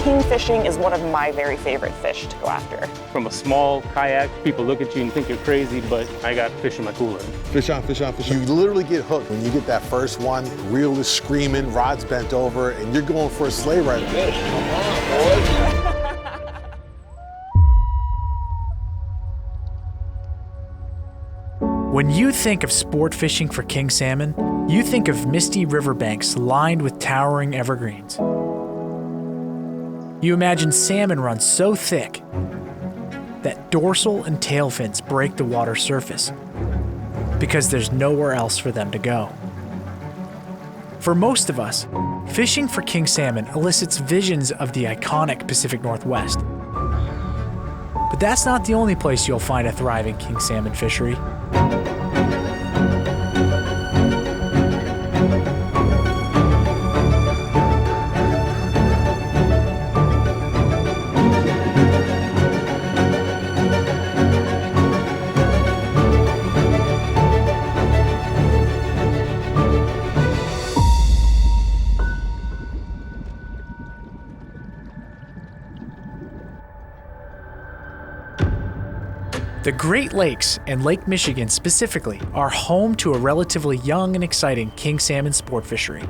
kingfishing is one of my very favorite fish to go after. From a small kayak, people look at you and think you're crazy, but I got fish in my cooler. Fish on, fish on, fish on. You literally get hooked when you get that first one. Reel is screaming, rod's bent over, and you're going for a sleigh ride. Fish, come on, boys. When you think of sport fishing for king salmon, you think of misty riverbanks lined with towering evergreens. You imagine salmon run so thick that dorsal and tail fins break the water surface because there's nowhere else for them to go. For most of us, fishing for king salmon elicits visions of the iconic Pacific Northwest. But that's not the only place you'll find a thriving king salmon fishery. The Great Lakes and Lake Michigan specifically are home to a relatively young and exciting king salmon sport fishery.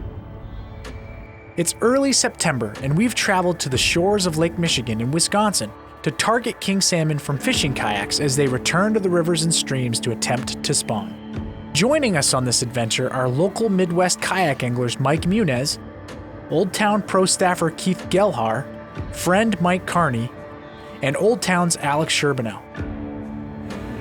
It's early September and we've traveled to the shores of Lake Michigan in Wisconsin to target king salmon from fishing kayaks as they return to the rivers and streams to attempt to spawn. Joining us on this adventure are local Midwest kayak anglers Mike Muniz, Old Town pro staffer Keith Gelhar, friend Mike Carney, and Old Town's Alex Sherbinow.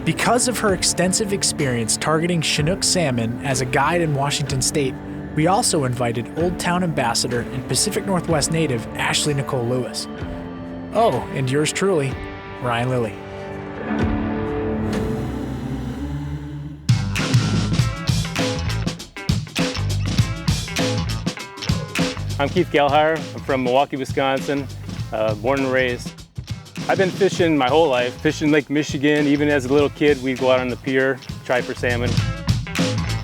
Because of her extensive experience targeting Chinook salmon as a guide in Washington State, we also invited Old Town ambassador and Pacific Northwest native Ashley Nicole Lewis. Oh, and yours truly, Ryan Lilly. I'm Keith Gelhar. I'm from Milwaukee, Wisconsin, born and raised. I've been fishing my whole life, fishing Lake Michigan. Even as a little kid, we'd go out on the pier, try for salmon.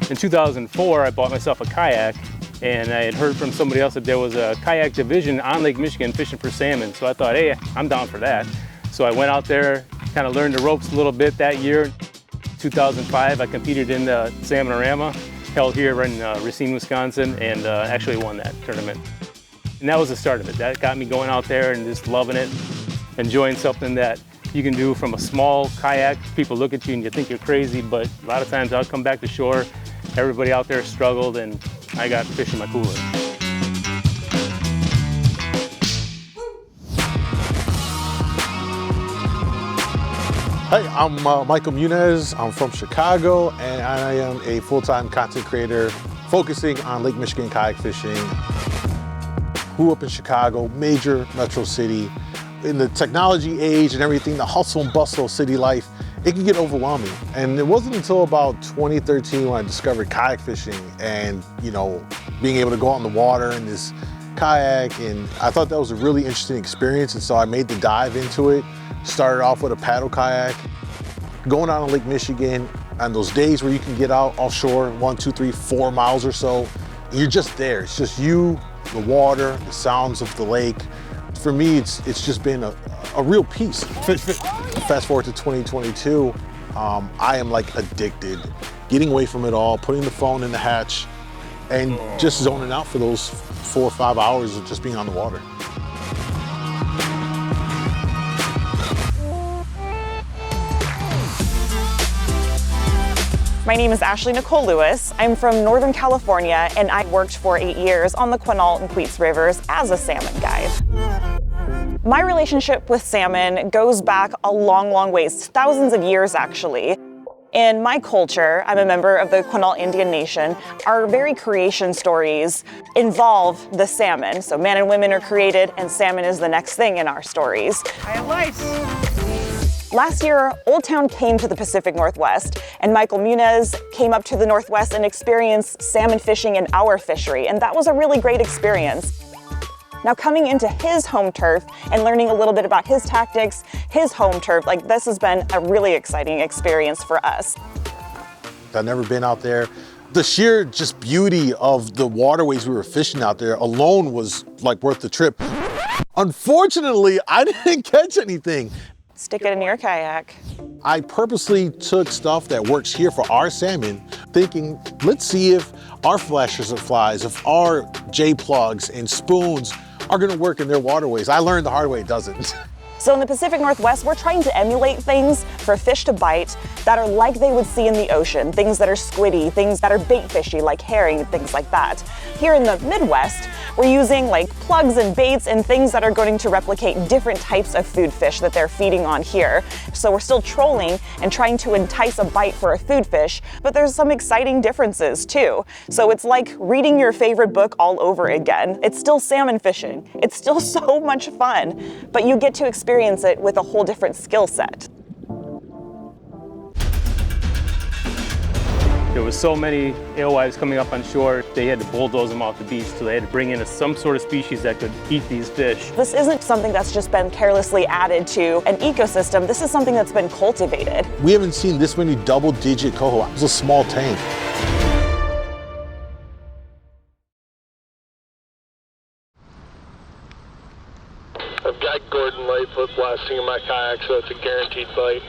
In 2004, I bought myself a kayak, and I had heard from somebody else that there was a kayak division on Lake Michigan fishing for salmon. So I thought, hey, I'm down for that. So I went out there, kind of learned the ropes a little bit that year. 2005, I competed in the Salmonorama, held here in Racine, Wisconsin, and actually won that tournament. And that was the start of it. That got me going out there and just loving it. Enjoying something that you can do from a small kayak. People look at you and you think you're crazy, but a lot of times I'll come back to shore, everybody out there struggled, and I got fish in my cooler. Hey, I'm Michael Muniz. I'm from Chicago, and I am a full-time content creator focusing on Lake Michigan kayak fishing. Grew up in Chicago, major metro city. In the technology age and everything, the hustle and bustle of city life, it can get overwhelming. And it wasn't until about 2013 when I discovered kayak fishing and, you know, being able to go out in the water in this kayak. And I thought that was a really interesting experience. And so I made the dive into it. Started off with a paddle kayak, going out on Lake Michigan on those days where you can get out offshore 1, 2, 3, 4 miles or so. And you're just there. It's just you, the water, the sounds of the lake. For me, it's just been a real peace. Fast forward to 2022, I am like addicted. Getting away from it all, putting the phone in the hatch, and just zoning out for those 4 or 5 hours of just being on the water. My name is Ashley Nicole Lewis. I'm from Northern California, and I worked for 8 years on the Quinault and Queets rivers as a salmon guide. My relationship with salmon goes back a long, long ways, thousands of years actually. In my culture, I'm a member of the Quinault Indian Nation. Our very creation stories involve the salmon. So man and women are created, and salmon is the next thing in our stories. I have lice. Last year, Old Town came to the Pacific Northwest, and Michael Muniz came up to the Northwest and experienced salmon fishing in our fishery, and that was a really great experience. Now coming into his home turf and learning a little bit about his tactics, his home turf, like this has been a really exciting experience for us. I've never been out there. The sheer just beauty of the waterways we were fishing out there alone was like worth the trip. Unfortunately, I didn't catch anything. Stick it in your kayak. I purposely took stuff that works here for our salmon, thinking, let's see if our flashers and flies, if our J-plugs and spoons are gonna work in their waterways. I learned the hard way it doesn't. So in the Pacific Northwest, we're trying to emulate things for fish to bite that are like they would see in the ocean, things that are squiddy, things that are bait fishy, like herring, things like that. Here in the Midwest, we're using like plugs and baits and things that are going to replicate different types of food fish that they're feeding on here. So we're still trolling and trying to entice a bite for a food fish, but there's some exciting differences too. So it's like reading your favorite book all over again. It's still salmon fishing. It's still so much fun, but you get to experience it with a whole different skill set. There was so many alewives coming up on shore, they had to bulldoze them off the beach, so they had to bring in some sort of species that could eat these fish. This isn't something that's just been carelessly added to an ecosystem. This is something that's been cultivated. We haven't seen this many double-digit coho. It was a small tank. I've got Gordon Lightfoot blasting in my kayak, so it's a guaranteed bite.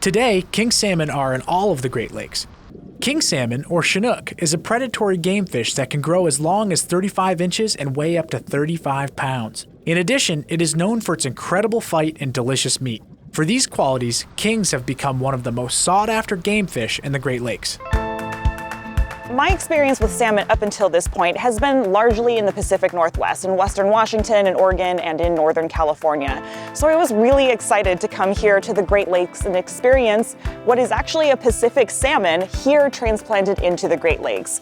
Today, king salmon are in all of the Great Lakes. King salmon, or Chinook, is a predatory game fish that can grow as long as 35 inches and weigh up to 35 pounds. In addition, it is known for its incredible fight and delicious meat. For these qualities, kings have become one of the most sought-after game fish in the Great Lakes. My experience with salmon up until this point has been largely in the Pacific Northwest, in Western Washington and Oregon and in Northern California. So I was really excited to come here to the Great Lakes and experience what is actually a Pacific salmon here transplanted into the Great Lakes.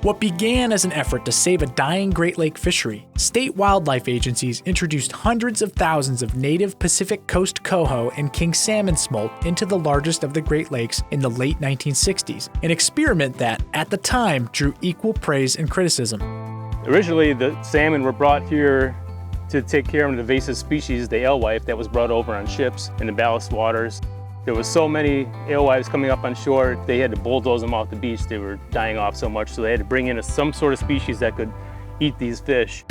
What began as an effort to save a dying Great Lake fishery, state wildlife agencies introduced hundreds of thousands of native Pacific Coast coho and king salmon smolt into the largest of the Great Lakes in the late 1960s, an experiment that, at the time, drew equal praise and criticism. Originally, the salmon were brought here to take care of an invasive species, the alewife, that was brought over on ships in the ballast waters. There was so many alewives coming up on shore, they had to bulldoze them off the beach. They were dying off so much, so they had to bring in some sort of species that could eat these fish.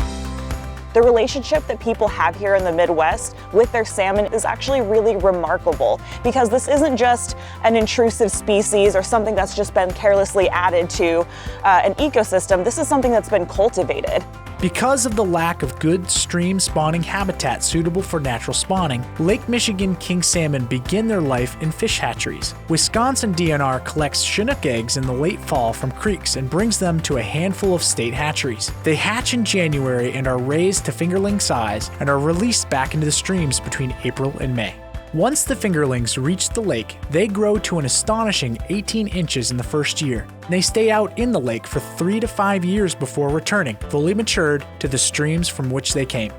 The relationship that people have here in the Midwest with their salmon is actually really remarkable, because this isn't just an intrusive species or something that's just been carelessly added to an ecosystem. This is something that's been cultivated. Because of the lack of good stream spawning habitat suitable for natural spawning, Lake Michigan king salmon begin their life in fish hatcheries. Wisconsin DNR collects Chinook eggs in the late fall from creeks and brings them to a handful of state hatcheries. They hatch in January and are raised to fingerling size and are released back into the streams between April and May. Once the fingerlings reach the lake, they grow to an astonishing 18 inches in the first year. They stay out in the lake for 3 to 5 years before returning, fully matured, to the streams from which they came.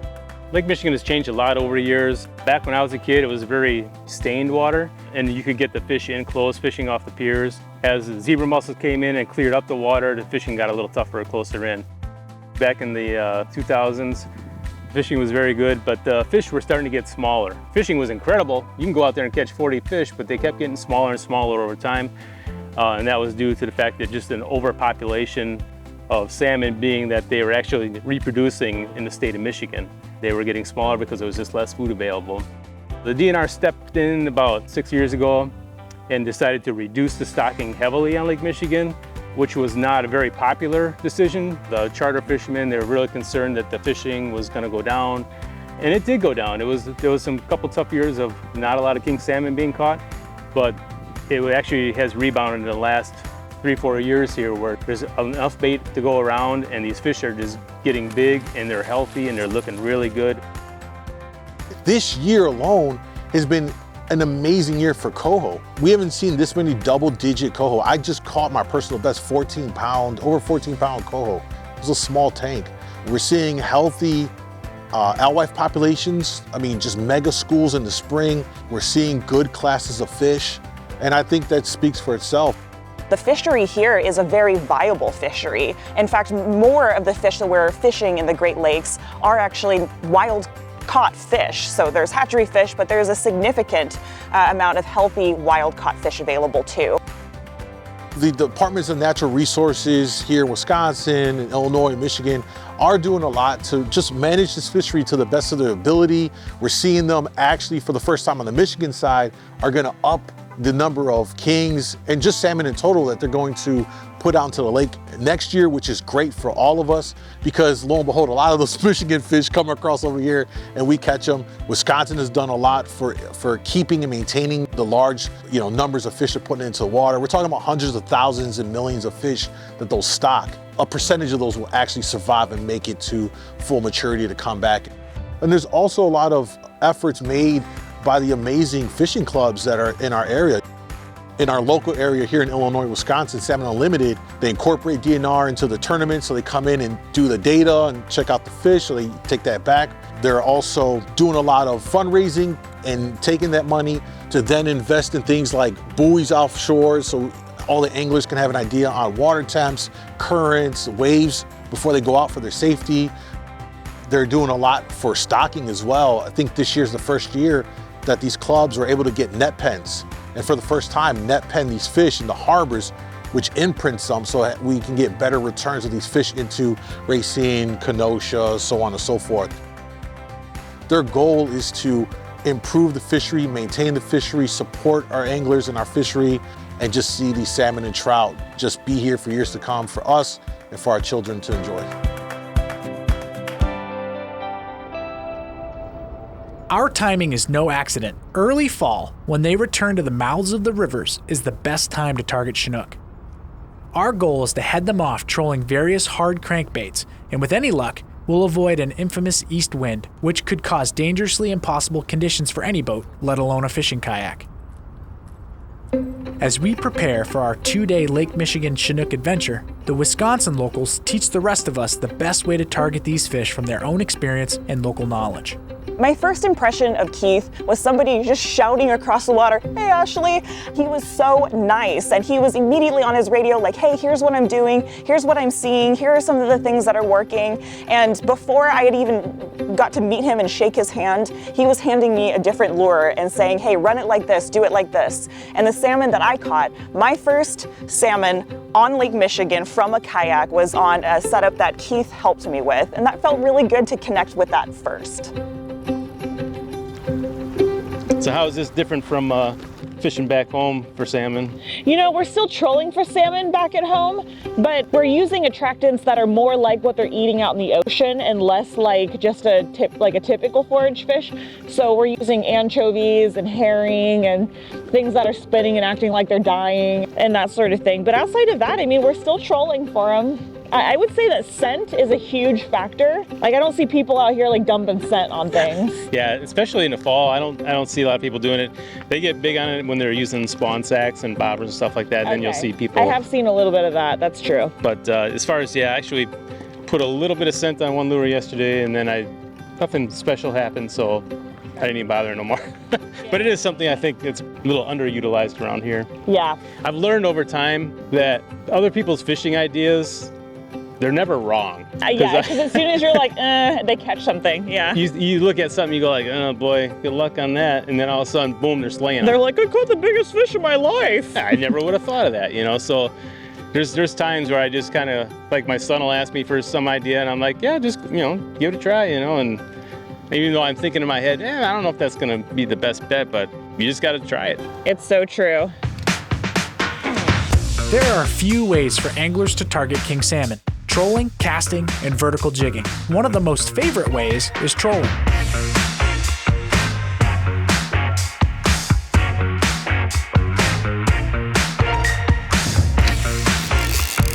Lake Michigan has changed a lot over the years. Back when I was a kid, it was very stained water, and you could get the fish in close, fishing off the piers. As the zebra mussels came in and cleared up the water, the fishing got a little tougher closer in. Back in the 2000s, fishing was very good, but the fish were starting to get smaller. Fishing was incredible. You can go out there and catch 40 fish, but they kept getting smaller and smaller over time. And that was due to the fact that just an overpopulation of salmon, being that they were actually reproducing in the state of Michigan. They were getting smaller because there was just less food available. The DNR stepped in about 6 years ago and decided to reduce the stocking heavily on Lake Michigan, which was not a very popular decision. The charter fishermen, they were really concerned that the fishing was going to go down, and it did go down. There was some couple tough years of not a lot of king salmon being caught, but it actually has rebounded in the last 3-4 years here, where there's enough bait to go around, and these fish are just getting big and they're healthy and they're looking really good. This year alone has been an amazing year for coho. We haven't seen this many double-digit coho. I just caught my personal best over 14-pound coho. It was a small tank. We're seeing healthy alewife populations. I mean, just mega schools in the spring. We're seeing good classes of fish, and I think that speaks for itself. The fishery here is a very viable fishery. In fact, more of the fish that we're fishing in the Great Lakes are actually wild caught fish. So there's hatchery fish, but there's a significant amount of healthy wild caught fish available too. The departments of natural resources here in Wisconsin and Illinois and Michigan are doing a lot to just manage this fishery to the best of their ability. We're seeing them actually, for the first time on the Michigan side, are gonna up the number of kings and just salmon in total that they're going to put out into the lake next year, which is great for all of us because lo and behold, a lot of those Michigan fish come across over here and we catch them. Wisconsin has done a lot for keeping and maintaining the large, numbers of fish they're putting into the water. We're talking about hundreds of thousands and millions of fish that they'll stock. A percentage of those will actually survive and make it to full maturity to come back. And there's also a lot of efforts made by the amazing fishing clubs that are in our area. In our local area here in Illinois, Wisconsin, Salmon Unlimited, they incorporate DNR into the tournament, so they come in and do the data and check out the fish, so they take that back. They're also doing a lot of fundraising and taking that money to then invest in things like buoys offshore, so all the anglers can have an idea on water temps, currents, waves before they go out for their safety. They're doing a lot for stocking as well. I think this year's the first year that these clubs were able to get net pens. And for the first time, net pen these fish in the harbors, which imprints them so that we can get better returns of these fish into Racine, Kenosha, so on and so forth. Their goal is to improve the fishery, maintain the fishery, support our anglers and our fishery, and just see these salmon and trout just be here for years to come for us and for our children to enjoy. Our timing is no accident. Early fall, when they return to the mouths of the rivers, is the best time to target Chinook. Our goal is to head them off trolling various hard crankbaits, and with any luck, we'll avoid an infamous east wind, which could cause dangerously impossible conditions for any boat, let alone a fishing kayak. As we prepare for our 2-day Lake Michigan Chinook adventure, the Wisconsin locals teach the rest of us the best way to target these fish from their own experience and local knowledge. My first impression of Keith was somebody just shouting across the water, "Hey Ashley." He was so nice, and he was immediately on his radio like, "Hey, here's what I'm doing, here's what I'm seeing, here are some of the things that are working." And before I had even got to meet him and shake his hand, he was handing me a different lure and saying, "Hey, run it like this, do it like this." And the salmon that I caught, my first salmon on Lake Michigan from a kayak, was on a setup that Keith helped me with, and that felt really good to connect with that first. So how is this different from fishing back home for salmon? We're still trolling for salmon back at home, but we're using attractants that are more like what they're eating out in the ocean and less like just a typical forage fish. So we're using anchovies and herring and things that are spinning and acting like they're dying and that sort of thing. But outside of that, we're still trolling for them. I would say that scent is a huge factor. I don't see people out here dumping scent on things. Yeah, especially in the fall, I don't see a lot of people doing it. They get big on it when they're using spawn sacks and bobbers and stuff like that. Okay. Then you'll see people. I have seen a little bit of that. That's true. But as far as I actually put a little bit of scent on one lure yesterday, and then nothing special happened, so I didn't even bother no more. But it is something I think it's a little underutilized around here. Yeah. I've learned over time that other people's fishing ideas, they're never wrong. Yeah, because as soon as you're like, they catch something, yeah. You look at something, you go like, oh boy, good luck on that. And then all of a sudden, boom, they're slaying They're them. like, I caught the biggest fish of my life. I never would have thought of that, So there's times where I just kind of, like my son will ask me for some idea and I'm like, yeah, just, give it a try, and even though I'm thinking in my head, I don't know if that's gonna be the best bet, but you just gotta try it. It's so true. There are a few ways for anglers to target king salmon: trolling, casting, and vertical jigging. One of the most favorite ways is trolling.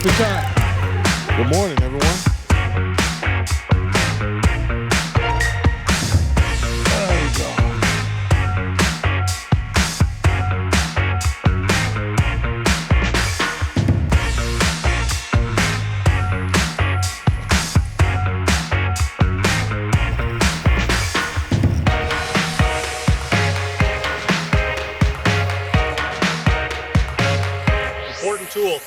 Good time. Good morning, everyone. There we go. Important tool.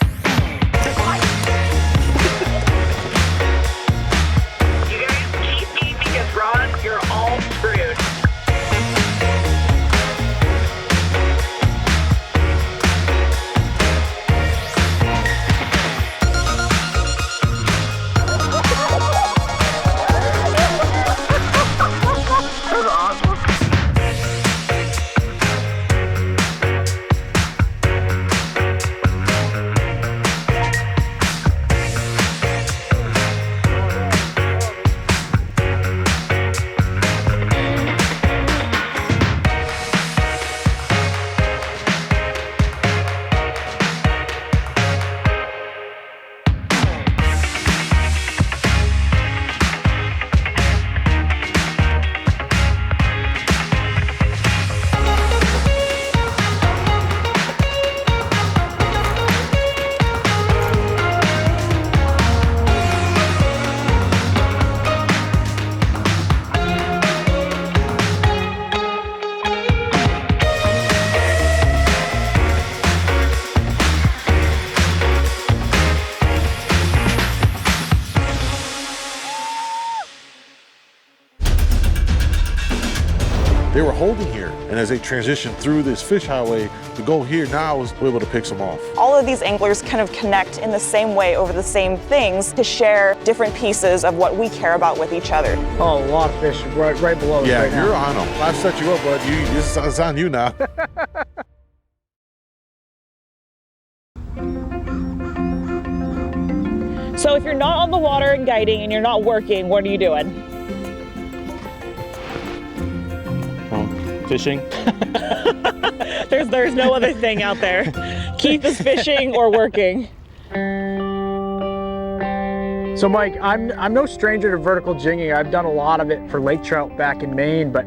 they were holding here. And as they transitioned through this fish highway, the goal here now is to be able to pick some off. All of these anglers kind of connect in the same way over the same things to share different pieces of what we care about with each other. Oh, a lot of fish right below us Yeah, right now. you're on them. I've set you up, bud. It's on you now. So if you're not on the water and guiding and you're not working, what are you doing? Fishing. There's no other thing out there. Keith is fishing or working. So Mike, I'm no stranger to vertical jigging. I've done a lot of it for lake trout back in Maine, but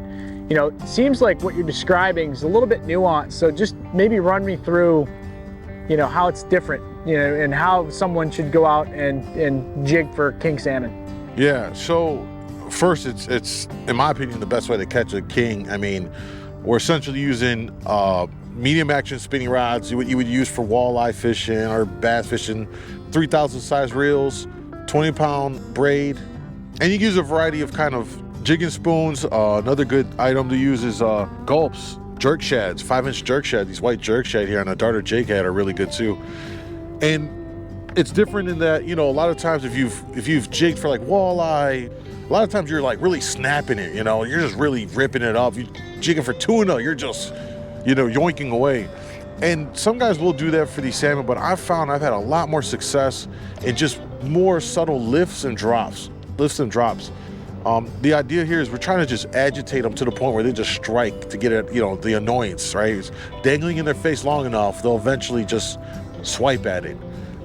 you know, it seems like what you're describing is a little bit nuanced. So just maybe run me through, you know, how it's different, you know, and how someone should go out and jig for king salmon. Yeah, so first it's in my opinion the best way to catch a king. I mean, we're essentially using medium action spinning rods you would use for walleye fishing or bass fishing, 3,000 size reels, 20-pound braid, and you can use a variety of kind of jigging spoons. Another good item to use is gulps, jerk shads, 5-inch jerk shad. These white jerk shad here on a darter jig head are really good too. And it's different in that, you know, a lot of times if you've jigged for like walleye, a lot of times you're like really snapping it, you know, you're just really ripping it up. You jigging for tuna, you're just, you know, yoinking away. And some guys will do that for these salmon, but I've found I've had a lot more success in just more subtle lifts and drops. The idea here is we're trying to just agitate them to the point where they just strike to get at, you know, the annoyance, right? It's dangling in their face long enough, they'll eventually just swipe at it.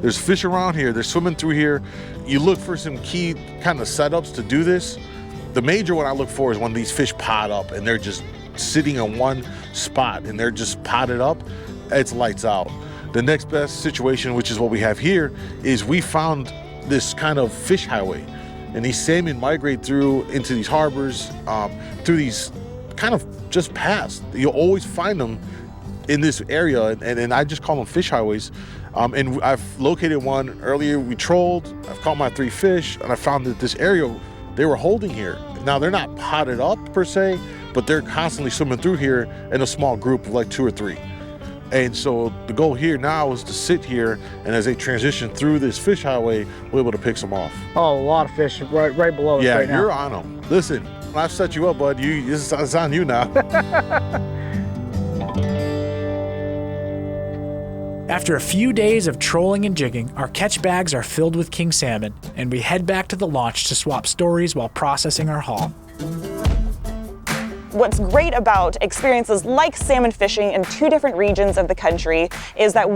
There's fish around here, they're swimming through here. You look for some key kind of setups to do this. The major one I look for is when these fish pot up and they're just sitting in one spot and they're just potted up, it's lights out. The next best situation, which is what we have here, is we found this kind of fish highway. And these salmon migrate through into these harbors, through these kind of just paths. You'll always find them in this area, and I just call them fish highways. And I've located one earlier. We trolled, I've caught my 3 fish, and I found that this area, they were holding here. Now they're not potted up per se, but they're constantly swimming through here in a small group of like 2 or 3. And so the goal here now is to sit here, and as they transition through this fish highway, we're able to pick some off. Oh, a lot of fish right below us right now. Yeah, you're on them. Listen, I've set you up, bud. It's on you now. After a few days of trolling and jigging, our catch bags are filled with king salmon, and we head back to the launch to swap stories while processing our haul. What's great about experiences like salmon fishing in 2 different regions of the country is that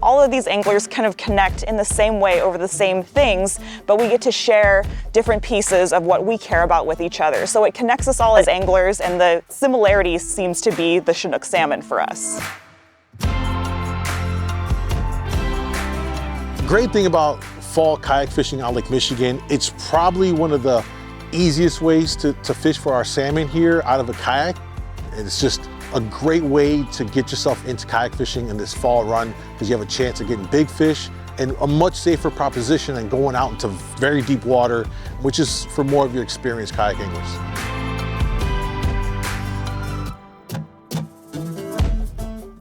all of these anglers kind of connect in the same way over the same things, but we get to share different pieces of what we care about with each other. So it connects us all as anglers, and the similarity seems to be the Chinook salmon for us. Great thing about fall kayak fishing on Lake Michigan, it's probably one of the easiest ways to fish for our salmon here out of a kayak. It's just a great way to get yourself into kayak fishing in this fall run, because you have a chance of getting big fish and a much safer proposition than going out into very deep water, which is for more of your experienced kayak anglers.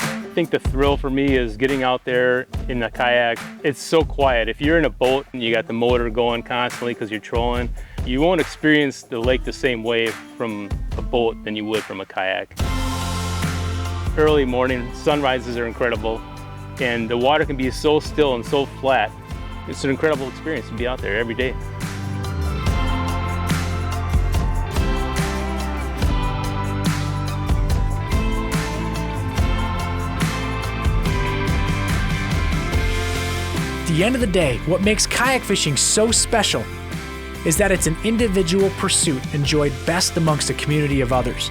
I think the thrill for me is getting out there in the kayak. It's so quiet. If you're in a boat and you got the motor going constantly because you're trolling, you won't experience the lake the same way from a boat than you would from a kayak. Early morning sunrises are incredible, and the water can be so still and so flat. It's an incredible experience to be out there every day. At the end of the day, what makes kayak fishing so special is that it's an individual pursuit enjoyed best amongst a community of others.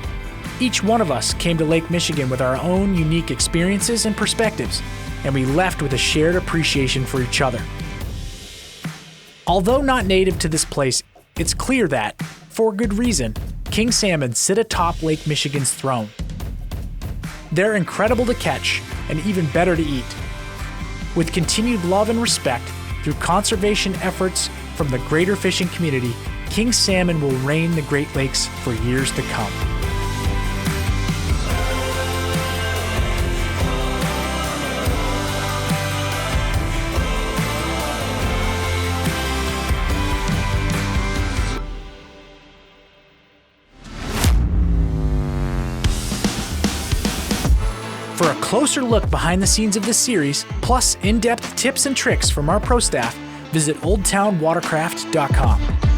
Each one of us came to Lake Michigan with our own unique experiences and perspectives, and we left with a shared appreciation for each other. Although not native to this place, it's clear that, for good reason, king salmon sit atop Lake Michigan's throne. They're incredible to catch and even better to eat. With continued love and respect through conservation efforts from the greater fishing community, king salmon will reign the Great Lakes for years to come. For a closer look behind the scenes of this series, plus in-depth tips and tricks from our pro staff, visit oldtownwatercraft.com.